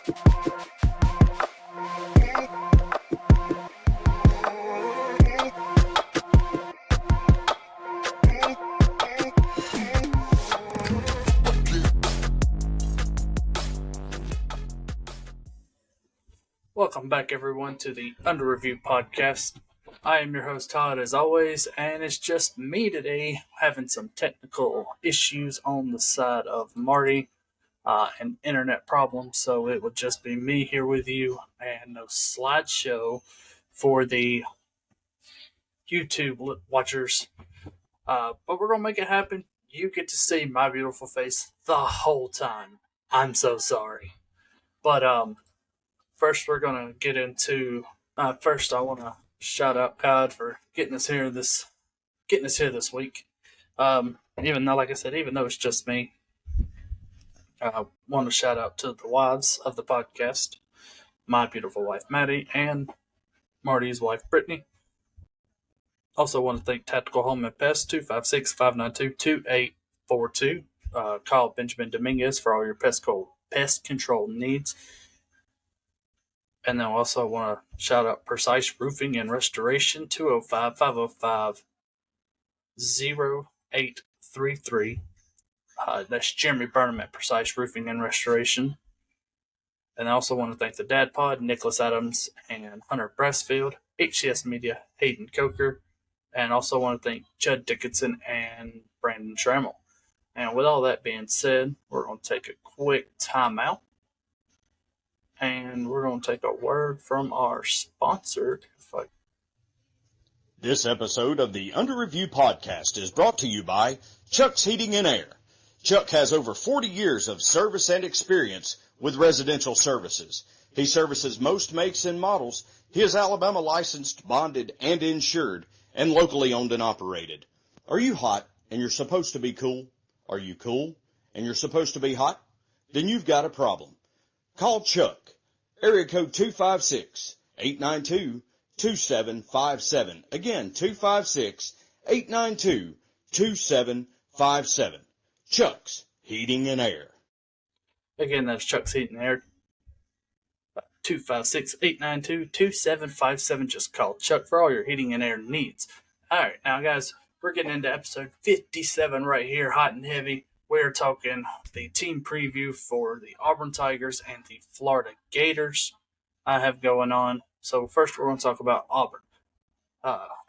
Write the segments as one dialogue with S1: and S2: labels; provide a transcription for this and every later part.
S1: Welcome back, everyone, to the Under Review podcast. I am your host, Todd, as always, and it's just me today having some technical issues on the side of Marty and internet problems, so it would just be me here with you and no slideshow for the YouTube watchers. But we're going to make it happen. You get to see my beautiful face the whole time. I'm so sorry. But, first, we're going to get into. First, I want to shout out Todd for getting us here this week. Even though, like I said, even though it's just me, I want to shout out to the wives of the podcast, my beautiful wife Maddie and Marty's wife Brittany. Also, want to thank Tactical Home and Pest 256-592-2842. Call Benjamin Dominguez for all your pest control needs. And then also want to shout out Precise Roofing and Restoration, 205-505-0833. That's Jeremy Burnham at Precise Roofing and Restoration. And I also want to thank the Dadpod, Nicholas Adams and Hunter Brassfield, HCS Media, Hayden Coker, and also want to thank Jud Dickinson and Brandon Trammell. And with all that being said, we're going to take a quick timeout. And we're going to take a word from our sponsor.
S2: This episode of the Under Review podcast is brought to you by Chuck's Heating and Air. Chuck has over 40 years of service and experience with residential services. He services most makes and models. He is Alabama licensed, bonded, and insured, and locally owned and operated. Are you hot and you're supposed to be cool? Are you cool and you're supposed to be hot? Then you've got a problem. Call Chuck. Area code 256-892-2757. Again, 256-892-2757. Chuck's Heating and Air.
S1: Again, that's Chuck's Heating and Air. 256-892-2757. Just call Chuck for all your heating and air needs. Alright, now guys, we're getting into episode 57 right here, hot and heavy. We're talking the team preview for the Auburn Tigers and the Florida Gators I have going on. So first we're going to talk about Auburn.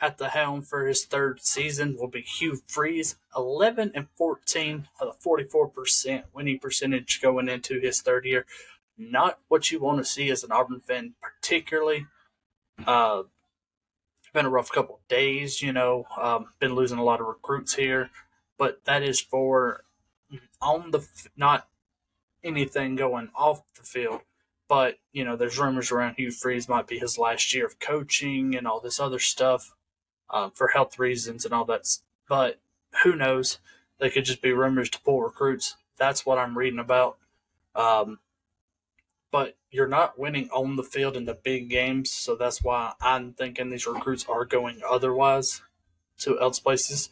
S1: At the helm for his third season will be Hugh Freeze, 11-14, a 44% winning percentage going into his third year. Not what you want to see as an Auburn fan, particularly. Been a rough couple of days, been losing a lot of recruits here, but that is for not anything going off the field, but there's rumors around Hugh Freeze might be his last year of coaching and all this other stuff for health reasons and all that. But who knows? They could just be rumors to pull recruits. That's what I'm reading about. But you're not winning on the field in the big games, so that's why I'm thinking these recruits are going otherwise to else places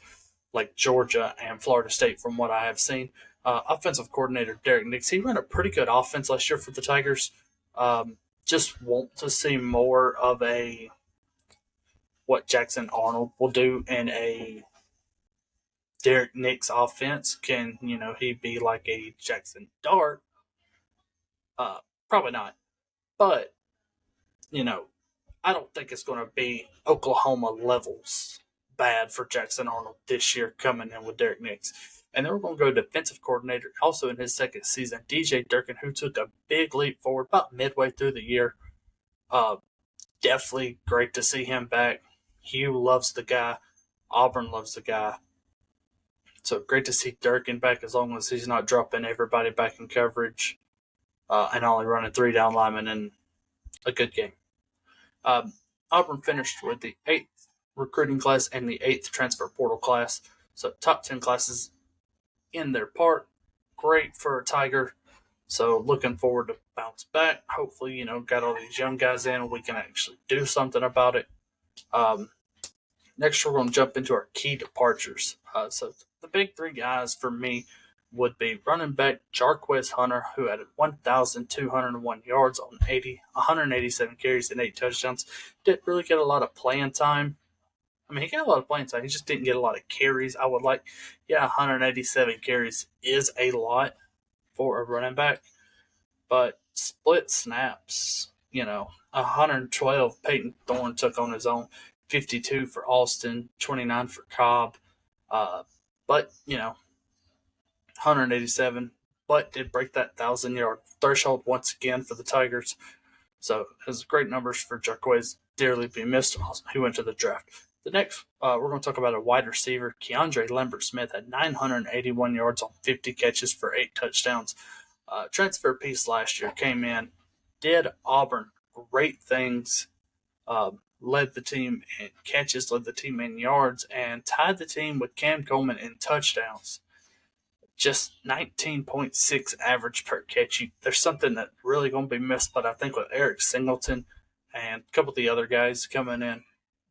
S1: like Georgia and Florida State from what I have seen. Offensive coordinator Derek Nix, he ran a pretty good offense last year for the Tigers. Just want to see more of what Jackson Arnold will do in a Derek Nix offense. Can, he be like a Jackson Dart? Probably not. But, I don't think it's going to be Oklahoma levels bad for Jackson Arnold this year coming in with Derek Nix. And then we're going to go defensive coordinator, also in his second season, DJ Durkin, who took a big leap forward about midway through the year. Definitely great to see him back. Hugh loves the guy. Auburn loves the guy. So great to see Durkin back as long as he's not dropping everybody back in coverage and only running 3 down linemen in a good game. Auburn finished with the 8th recruiting class and the 8th transfer portal class. So top 10 classes in their part. Great for a Tiger. So looking forward to bounce back. Hopefully, got all these young guys in. We can actually do something about it. Next, we're going to jump into our key departures. So the big 3 guys for me would be running back Jarquez Hunter, who had 1,201 yards on 187 carries and 8 touchdowns. Didn't really get a lot of playing time. I mean, he got a lot of playing time. He just didn't get a lot of carries. 187 carries is a lot for a running back, but split snaps, 112 Peyton Thorne took on his own, 52 for Austin, 29 for Cobb. But 187, but did break that 1,000-yard threshold once again for the Tigers. So it was great numbers for Jarquez, dearly be missed. He went to the draft. The next, we're going to talk about a wide receiver. Keandre Lambert-Smith had 981 yards on 50 catches for 8 touchdowns. Transfer piece last year came in, did Auburn great things, led the team in catches, led the team in yards, and tied the team with Cam Coleman in touchdowns. Just 19.6 average per catch. There's something that really going to be missed, but I think with Eric Singleton and a couple of the other guys coming in,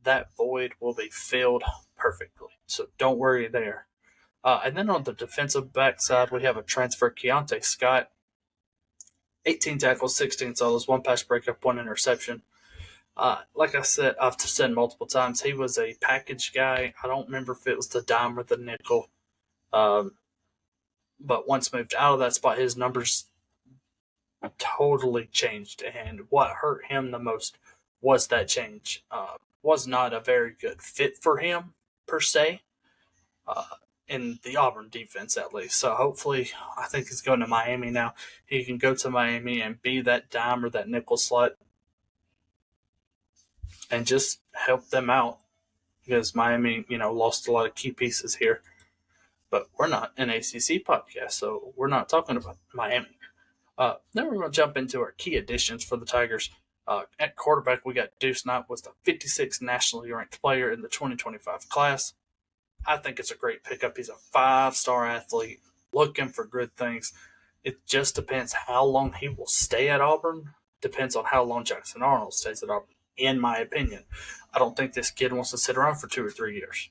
S1: that void will be filled perfectly. So don't worry there. And then on the defensive back side, we have a transfer, Keontae Scott. 18 tackles, 16 solos, 1 pass breakup, 1 interception. Like I said, I've said multiple times, he was a package guy. I don't remember if it was the dime or the nickel. But once moved out of that spot, his numbers totally changed. And what hurt him the most was that change. Was not a very good fit for him, per se, in the Auburn defense, at least. So hopefully, I think he's going to Miami now. He can go to Miami and be that dime or that nickel slot and just help them out, because Miami, lost a lot of key pieces here. But we're not an ACC podcast, so we're not talking about Miami. Then we're going to jump into our key additions for the Tigers. At quarterback, we got Deuce Knight, was the 56th nationally ranked player in the 2025 class. I think it's a great pickup. He's a 5-star athlete, looking for good things. It just depends how long he will stay at Auburn. Depends on how long Jackson Arnold stays at Auburn, in my opinion. I don't think this kid wants to sit around for 2 or 3 years.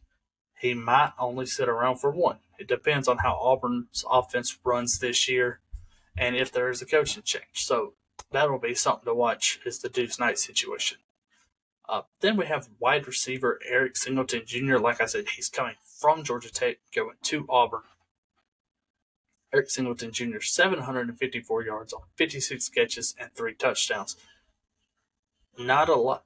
S1: He might only sit around for 1. It depends on how Auburn's offense runs this year and if there is a coaching change. So that'll be something to watch, is the Deuce Knight situation. Then we have wide receiver Eric Singleton Jr. Like I said, he's coming from Georgia Tech, going to Auburn. Eric Singleton Jr., 754 yards on 56 catches and 3 touchdowns. Not a lot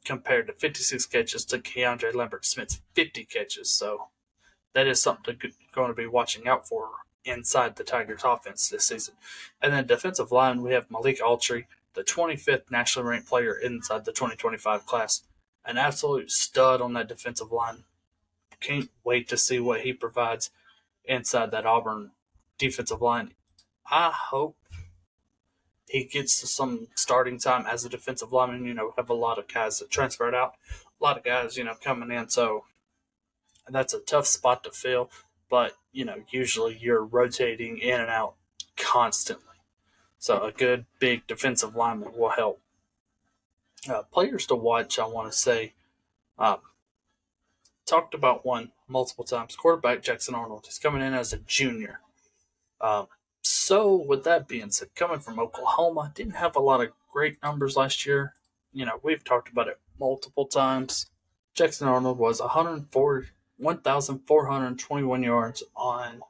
S1: compared to 56 catches to Keandre Lambert-Smith's 50 catches. So that is something going to be watching out for inside the Tigers offense this season. And then defensive line, we have Malik Autry, the 25th nationally ranked player inside the 2025 class. An absolute stud on that defensive line. Can't wait to see what he provides inside that Auburn defensive line. I hope he gets some starting time as a defensive lineman. We have a lot of guys that transferred out, a lot of guys, coming in. So that's a tough spot to fill. But, usually you're rotating in and out constantly. So a good, big defensive lineman will help. Players to watch, I want to say, talked about one multiple times. Quarterback Jackson Arnold is coming in as a junior. So with that being said, coming from Oklahoma, didn't have a lot of great numbers last year. We've talked about it multiple times. Jackson Arnold was 1,421 yards on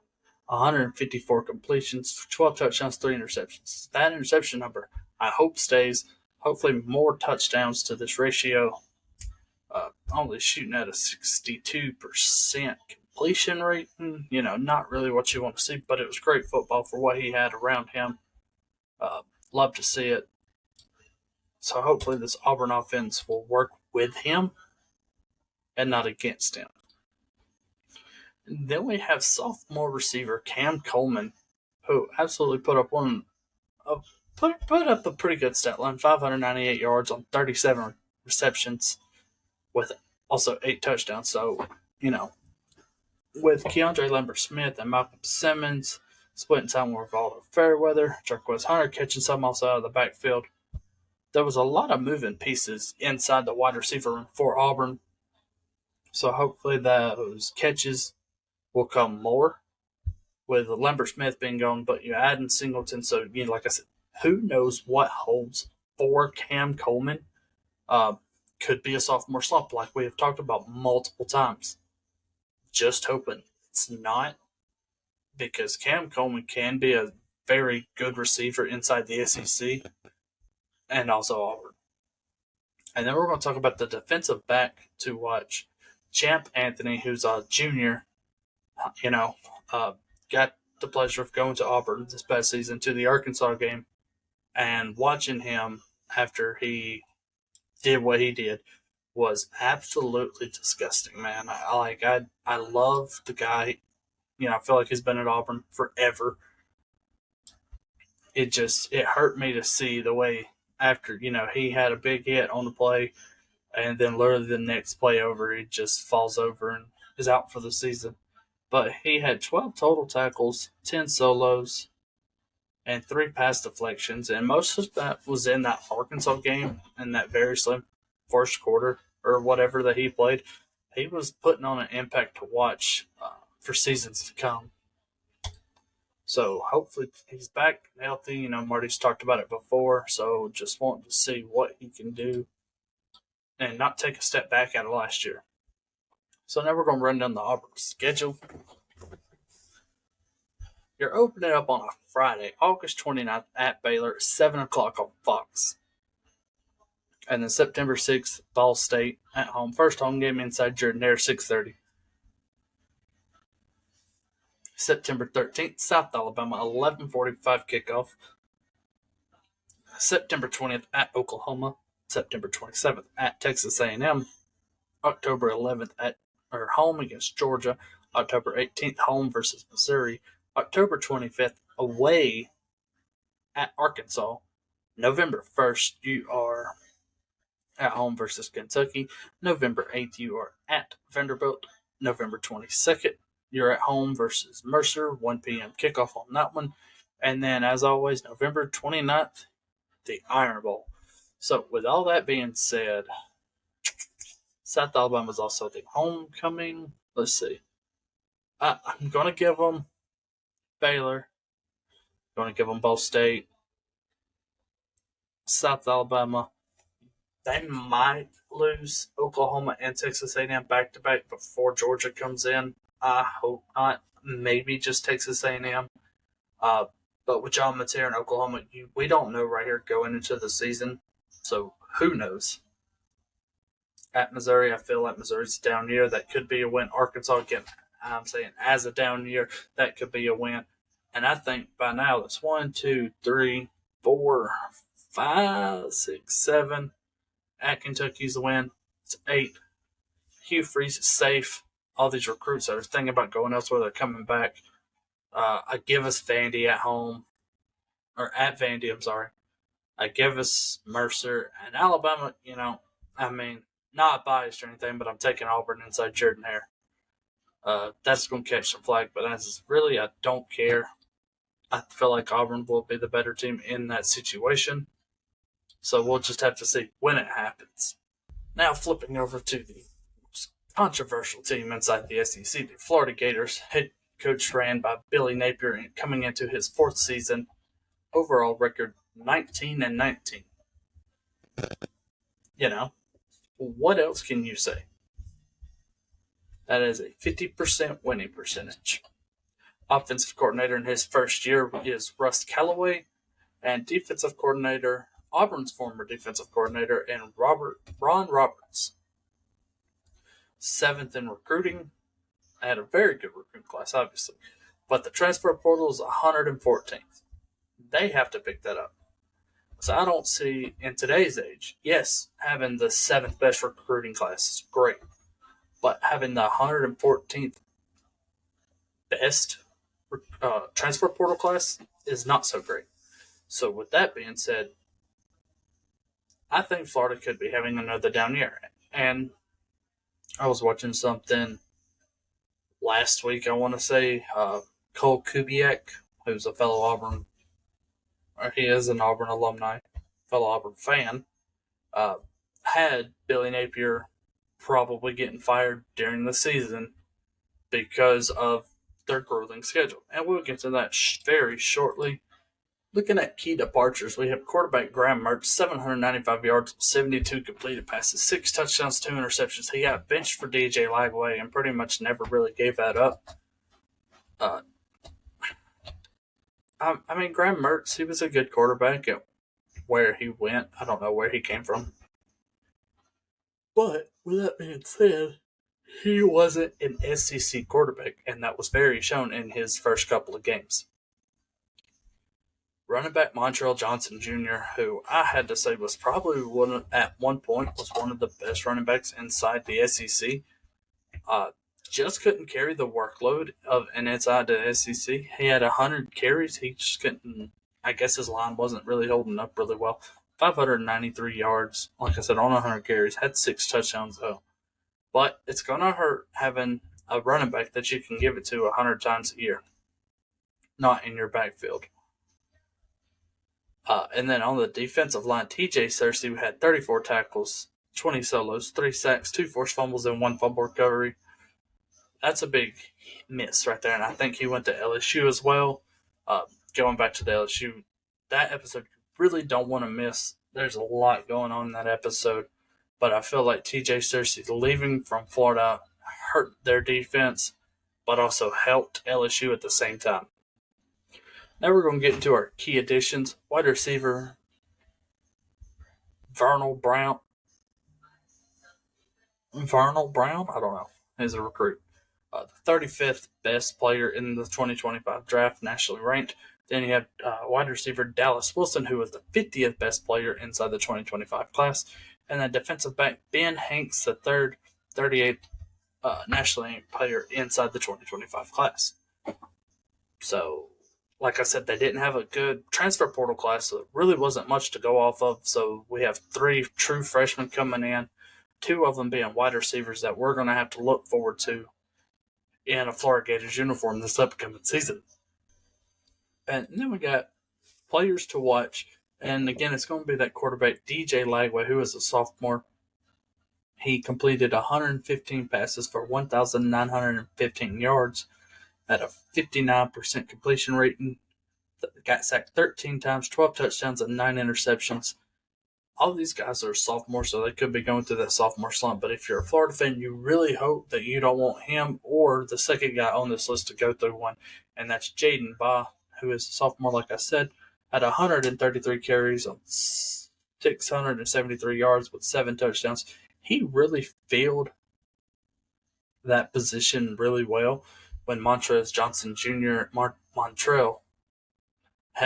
S1: 154 completions, 12 touchdowns, 3 interceptions. That interception number, I hope, stays. Hopefully more touchdowns to this ratio. Only shooting at a 62% completion rate. Not really what you want to see, but it was great football for what he had around him. Love to see it. So hopefully this Auburn offense will work with him and not against him. And then we have sophomore receiver Cam Coleman, who absolutely put up a pretty good stat line, 598 yards on 37 receptions, with also 8 touchdowns. So, with Keandre Lambert-Smith and Malcolm Simmons splitting time with Valdo Fairweather, Jarquez Hunter catching some also out of the backfield, there was a lot of moving pieces inside the wide receiver room for Auburn. So hopefully those catches will come more. with Lambert Smith being gone, but you add in Singleton. So, like I said, who knows what holds for Cam Coleman? Could be a sophomore slump, like we have talked about multiple times. Just hoping it's not, because Cam Coleman can be a very good receiver inside the SEC and also Auburn. And then we're going to talk about the defensive back to watch. Champ Anthony, who's a junior, got the pleasure of going to Auburn this past season to the Arkansas game, and watching him after he did what he did was absolutely disgusting, man. I love the guy. I feel like he's been at Auburn forever. It hurt me to see the way after, he had a big hit on the play, and then literally the next play over, he just falls over and is out for the season. But he had 12 total tackles, 10 solos, and 3 pass deflections, and most of that was in that Arkansas game in that very slim first quarter or whatever that he played. He was putting on an impact to watch for seasons to come. So hopefully he's back healthy. Marty's talked about it before, so just wanting to see what he can do and not take a step back out of last year. So now we're going to run down the Auburn schedule. You're opening up on a Friday, August 29th at Baylor, 7 o'clock on Fox. And then September 6th, Ball State at home. First home game inside Jordan-Hare, 6:30. September 13th, South Alabama, 11:45 kickoff. September 20th at Oklahoma. September 27th at Texas A&M. October 11th home against Georgia. October 18th, home versus Missouri. October 25th, away at Arkansas. November 1st, you are at home versus Kentucky. November 8th, you are at Vanderbilt. November 22nd, you're at home versus Mercer. 1 p.m. kickoff on that one. And then, as always, November 29th, the Iron Bowl. So, with all that being said, South Alabama is also the homecoming. Let's see. I'm going to give them Baylor. I'm going to give them Ball State. South Alabama. They might lose Oklahoma and Texas A&M back-to-back before Georgia comes in. I hope not. Maybe just Texas A&M. But with John Mateer and Oklahoma, we don't know right here going into the season. So who knows? At Missouri, I feel like Missouri's a down year. That could be a win. Arkansas, again, I'm saying as a down year, that could be a win. And I think by now it's 1, 2, 3, 4, 5, 6, 7. At Kentucky's the win. It's 8. Hugh Freeze is safe. All these recruits that are thinking about going elsewhere, they're coming back. I give us Vandy at home. Or at Vandy, I'm sorry. I give us Mercer. And Alabama, not biased or anything, but I'm taking Auburn inside Jordan-Hare. That's going to catch some flack, but I don't care. I feel like Auburn will be the better team in that situation. So we'll just have to see when it happens. Now flipping over to the controversial team inside the SEC, the Florida Gators, head coach ran by Billy Napier, coming into his 4th season. Overall record 19-19. What else can you say? That is a 50% winning percentage. Offensive coordinator in his first year is Russ Callaway, and defensive coordinator, Auburn's former defensive coordinator, and Ron Roberts. 7th in recruiting. I had a very good recruiting class, obviously. But the transfer portal is 114th. They have to pick that up. So I don't see, in today's age, yes, having the 7th best recruiting class is great. But having the 114th best transfer portal class is not so great. So with that being said, I think Florida could be having another down year. And I was watching something last week, I want to say, Cole Kubiak, who's a fellow Auburn, or he is an Auburn alumni, fellow Auburn fan, had Billy Napier probably getting fired during the season because of their grueling schedule. And we'll get to that very shortly. Looking at key departures, we have quarterback Graham Mertz, 795 yards, 72 completed passes, 6 touchdowns, 2 interceptions. He got benched for DJ Lagway and pretty much never really gave that up. Graham Mertz, he was a good quarterback at where he went. I don't know where he came from. But with that being said, he wasn't an SEC quarterback, and that was very shown in his first couple of games. Running back Montrell Johnson Jr., who I had to say was probably at one point was one of the best running backs inside the SEC. Just couldn't carry the workload of and inside the SEC. He had 100 carries. He just couldn't. I guess his line wasn't really holding up really well. 593 yards, like I said, on 100 carries. Had 6 touchdowns though. But it's gonna hurt having a running back that you can give it to 100 times a year, not in your backfield. And then on the defensive line, TJ Searcy had 34 tackles, 20 solos, 3 sacks, 2 forced fumbles, and 1 fumble recovery. That's a big miss right there, and I think he went to LSU as well. Going back to the LSU, that episode you really don't want to miss. There's a lot going on in that episode, but I feel like TJ Searcy leaving from Florida hurt their defense, but also helped LSU at the same time. Now we're going to get into our key additions. Wide receiver Vernal Brown. I don't know. He's a recruit. The 35th best player in the 2025 draft, nationally ranked. Then you have wide receiver Dallas Wilson, who was the 50th best player inside the 2025 class. And then defensive back Ben Hanks, the 38th nationally ranked player inside the 2025 class. So, like I said, they didn't have a good transfer portal class, so it really wasn't much to go off of. So we have 3 true freshmen coming in, 2 of them being wide receivers that we're going to have to look forward to in a Florida Gators uniform this upcoming season. And then we got players to watch. And again, it's going to be that quarterback DJ Lagway, who is a sophomore. He completed 115 passes for 1,915 yards at a 59% completion rating. Got sacked 13 times, 12 touchdowns, and 9 interceptions. All these guys are sophomores, so they could be going through that sophomore slump. But if you're a Florida fan, you really hope that you don't want him or the second guy on this list to go through one, and that's Jaden Baugh, who is a sophomore, like I said, had 133 carries on 673 yards with 7 touchdowns. He really filled that position really well when Montrell Johnson Jr. Montrell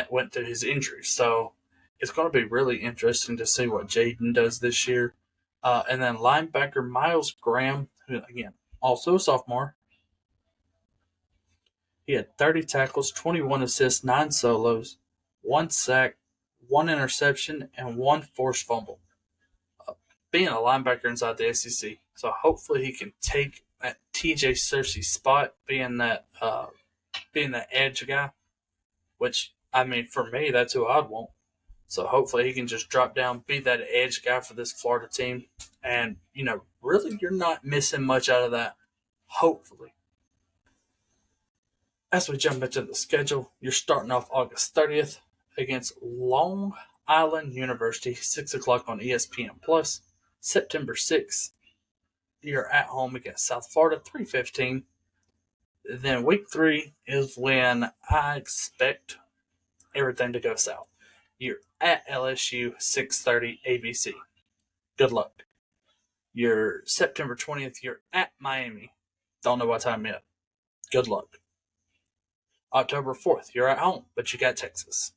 S1: went through his injury. So it's going to be really interesting to see what Jaden does this year. And then linebacker Miles Graham, who, again, also a sophomore. He had 30 tackles, 21 assists, 9 solos, 1 sack, 1 interception, and 1 forced fumble. Being a linebacker inside the SEC, so hopefully he can take that TJ Searcy's spot, being that edge guy. Which, I mean, for me, that's who I'd want. So hopefully he can just drop down, be that edge guy for this Florida team. And, really you're not missing much out of that, hopefully. As we jump into the schedule, you're starting off August 30th against Long Island University, 6 o'clock on ESPN+. September 6th, you're at home against South Florida, 3:15. Then week 3 is when I expect everything to go south. You're at LSU, 6:30 ABC. Good luck. You're September 20th, you're at Miami. Don't know what time yet. Good luck. October 4th, you're at home, but you got Texas.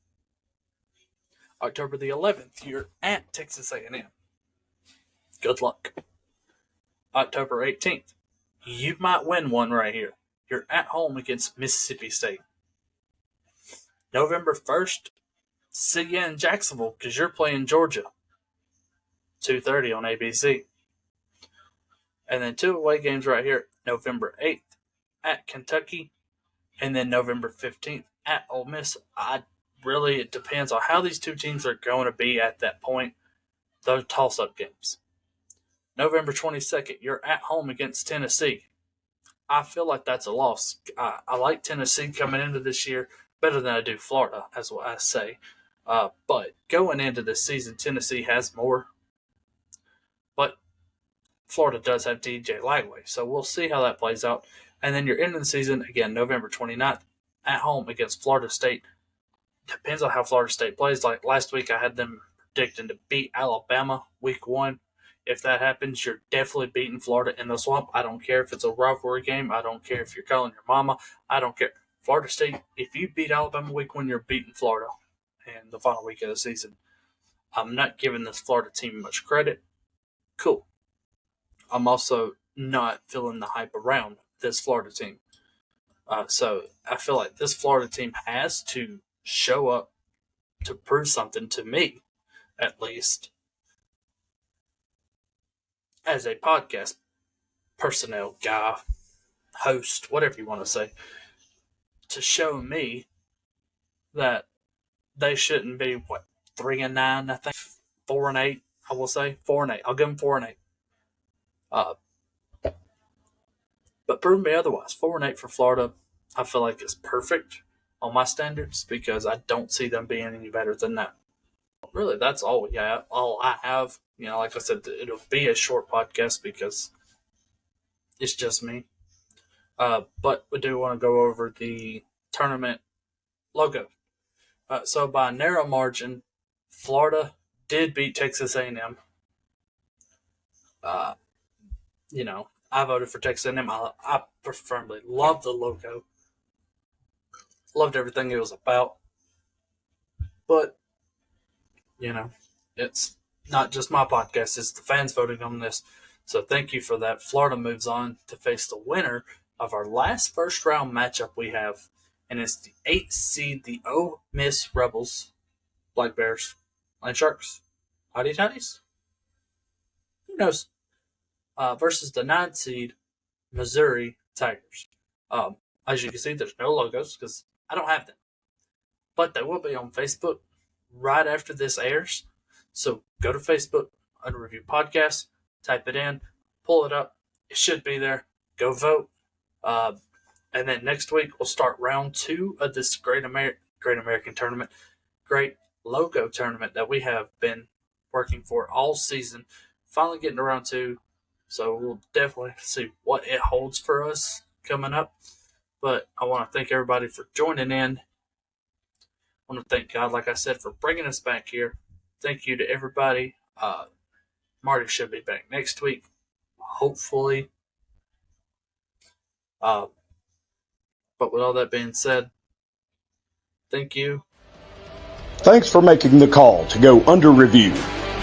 S1: October the 11th, you're at Texas A&M. Good luck. October 18th, you might win one right here. You're at home against Mississippi State. November 1st, see you in Jacksonville because you're playing Georgia. 2:30 on ABC. And then 2 away games right here. November 8th at Kentucky. And then November 15th at Ole Miss. It depends on how these 2 teams are going to be at that point. Those toss-up games. November 22nd, you're at home against Tennessee. I feel like that's a loss. I like Tennessee coming into this year better than I do Florida, as what I say. But going into this season, Tennessee has more. But Florida does have DJ Lagway, so we'll see how that plays out. And then you're ending the season, again, November 29th, at home against Florida State. Depends on how Florida State plays. Like last week, I had them predicting to beat Alabama week 1. If that happens, you're definitely beating Florida in the swamp. I don't care if it's a rivalry game. I don't care if you're calling your mama. I don't care. Florida State, if you beat Alabama week 1, you're beating Florida in the final week of the season. I'm not giving this Florida team much credit. Cool. I'm also not feeling the hype around this Florida team. So I feel like this Florida team has to show up to prove something to me, at least, as a podcast personnel guy, host, whatever you want to say, to show me that they shouldn't be, 3-9, I think, 4-8, I will say, 4-8. I'll give them 4-8. But prove me otherwise. 4-8 for Florida, I feel like is perfect on my standards because I don't see them being any better than that. Really, that's all we have. All I have. Like I said, it'll be a short podcast because it's just me. But we do want to go over the tournament logo. So by a narrow margin, Florida did beat Texas A&M. I voted for Texas A&M. I preferably loved the logo. Loved everything it was about. But, it's not just my podcast. It's the fans voting on this. So thank you for that. Florida moves on to face the winner of our last first-round matchup we have. And it's the 8th seed, the Ole Miss Rebels, Black Bears, Land Sharks, Hotty Toddies. Who knows? Versus the 9th seed, Missouri Tigers. As you can see, there's no logos because I don't have them. But they will be on Facebook right after this airs. So go to Facebook, Under Review Podcast, type it in, pull it up. It should be there. Go vote. And then next week, we'll start round 2 of this Great American Tournament, Great Logo Tournament that we have been working for all season. Finally getting to round 2. So we'll definitely see what it holds for us coming up. But I want to thank everybody for joining in. I want to thank God, like I said, for bringing us back here. Thank you to everybody. Marty should be back next week, hopefully. But with all that being said, thank you.
S2: Thanks for making the call to go under review.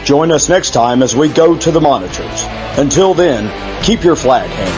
S2: Join us next time as we go to the monitors. Until then, keep your flag handy.